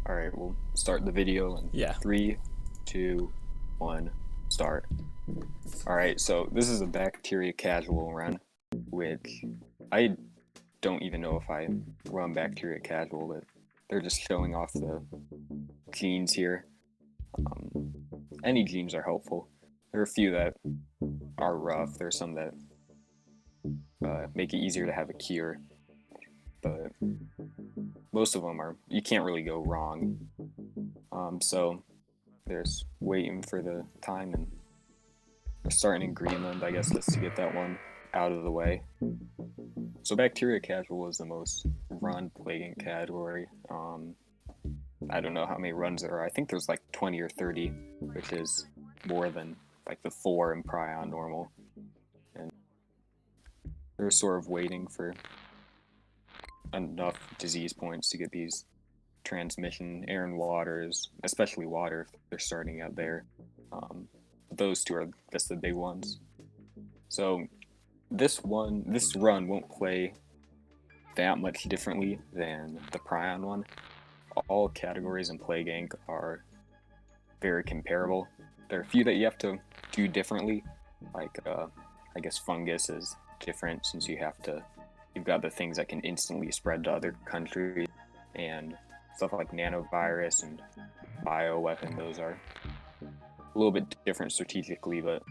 All right, we'll start the video in Yeah. 3, 2, 1, start. All right, so this is a bacteria casual run, which I don't even know if I run bacteria casual, but they're just showing off the genes here. Any genes are helpful. There are a few that are rough. There are some that make it easier to have a cure, but most of them are, you can't really go wrong. So there's waiting for the time, and we're starting in Greenland, I guess, just to get that one out of the way. So bacteria casual is the most run plaguing category. I don't know how many runs there are. I think there's like 20 or 30, which is more than like the 4 in prion normal. And they're sort of waiting for enough disease points to get these transmission, air and waters, especially water if they're starting out there. Those two are just the big ones. So this run won't play that much differently than the prion one. All categories in Plague Inc. are very comparable. There are a few that you have to do differently, like I guess fungus is different since you've got the things that can instantly spread to other countries, and stuff like nanovirus and bioweapon, those are a little bit different strategically, but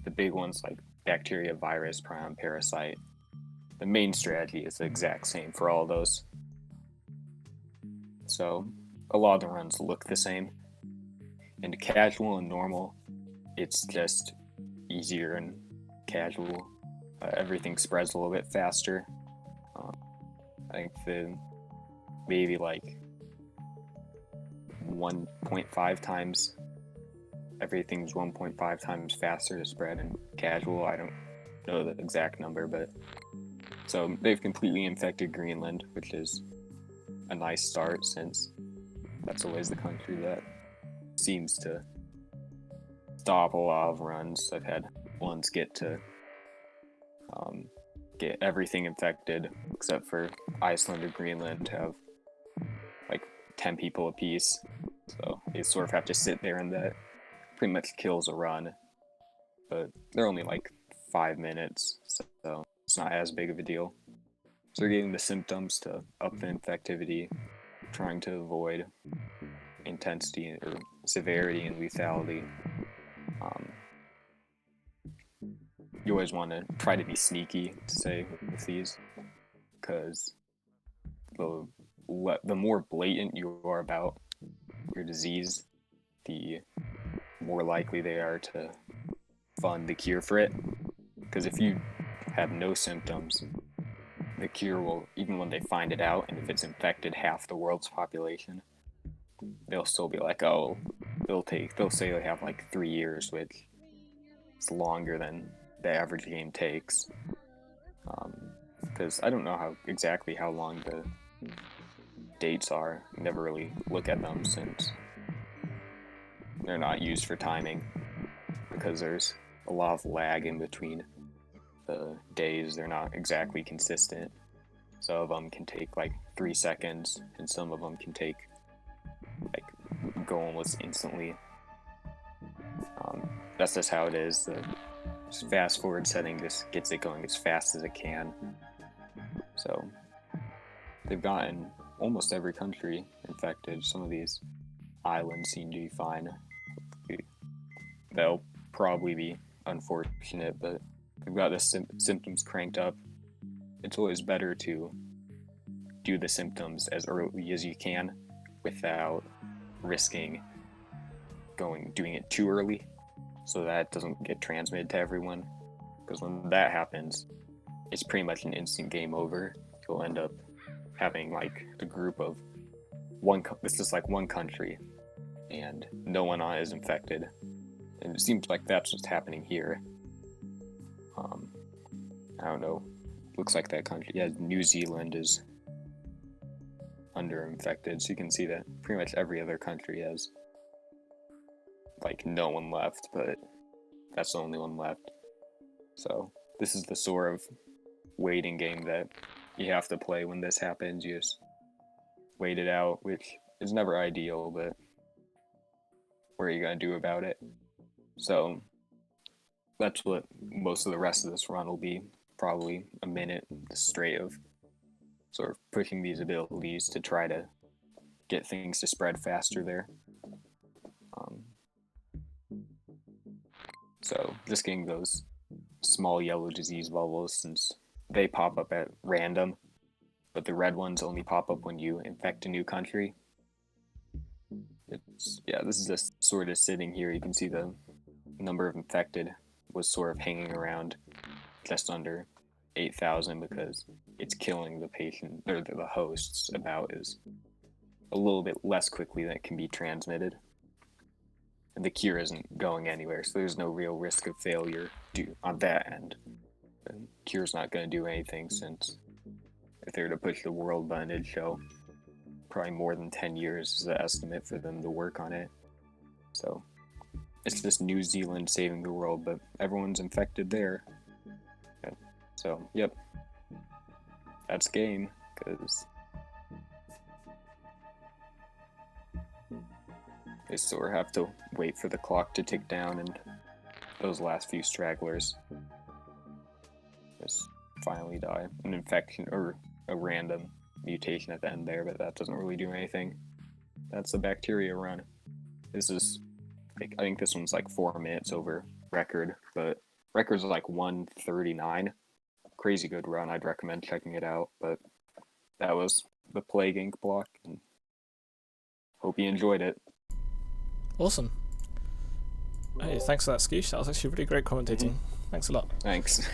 the big ones like bacteria, virus, prion, parasite, the main strategy is the exact same for all those. So a lot of the runs look the same. In casual and normal, it's just easier and casual. Everything spreads a little bit faster. I think maybe like 1.5 times. Everything's 1.5 times faster to spread in casual. I don't know the exact number, but so they've completely infected Greenland, which is a nice start since that's always the country that seems to stop a lot of runs. I've had ones get everything infected except for Iceland or Greenland have like 10 people apiece, so they sort of have to sit there, and that pretty much kills a run, but they're only like 5 minutes, so it's not as big of a deal. So they're getting the symptoms to up the infectivity, trying to avoid intensity or severity and lethality. You always want to try to be sneaky, to say, with these, because the more blatant you are about your disease, the more likely they are to fund the cure for it. Because if you have no symptoms, the cure will, even when they find it out, and if it's infected half the world's population, they'll still be like, oh, they'll say they have like 3 years, which is longer than the average game takes. Because I don't know exactly how long the dates are. I never really look at them since they're not used for timing, because there's a lot of lag in between the days. They're not exactly consistent. Some of them can take like 3 seconds, and some of them can take like go almost instantly. That's just how it is. The fast forward setting just gets it going as fast as it can. So they've gotten almost every country infected. Some of these islands seem to be fine. They'll probably be unfortunate, but they've got the symptoms cranked up. It's always better to do the symptoms as early as you can without risking doing it too early, so that doesn't get transmitted to everyone. Because when that happens, it's pretty much an instant game over. You'll end up having like a group of it's just like one country, and no one on it is infected. And it seems like that's what's happening here. I don't know. Looks like that country, yeah, New Zealand is under-infected, so you can see that pretty much every other country has like no one left, but that's the only one left. So this is the sort of waiting game that you have to play when this happens. You just wait it out, which is never ideal, but what are you gonna do about it? So that's what most of the rest of this run will be. Probably a minute straight of sort of pushing these abilities to try to get things to spread faster there. So just getting those small yellow disease bubbles, since they pop up at random, but the red ones only pop up when you infect a new country. This is just sort of sitting here. You can see the number of infected was sort of hanging around just under 8,000 because it's killing the patient or the hosts about is a little bit less quickly than it can be transmitted. And the cure isn't going anywhere, so there's no real risk of failure on that end. The cure's not going to do anything, since if they were to push the world button, it'd show probably more than 10 years is the estimate for them to work on it. So it's just New Zealand saving the world, but everyone's infected there. Okay. So, yep. That's game, because they sort of have to wait for the clock to tick down, and those last few stragglers just finally die. An infection or a random mutation at the end there, but that doesn't really do anything. That's the bacteria run. This is, I think this one's like 4 minutes over record, but record's like 1:39. Crazy good run. I'd recommend checking it out, but that was the Plague Inc. block, and hope you enjoyed it. Awesome. Hey, thanks for that, Skish. That was actually really great commentating. Thanks a lot. Thanks.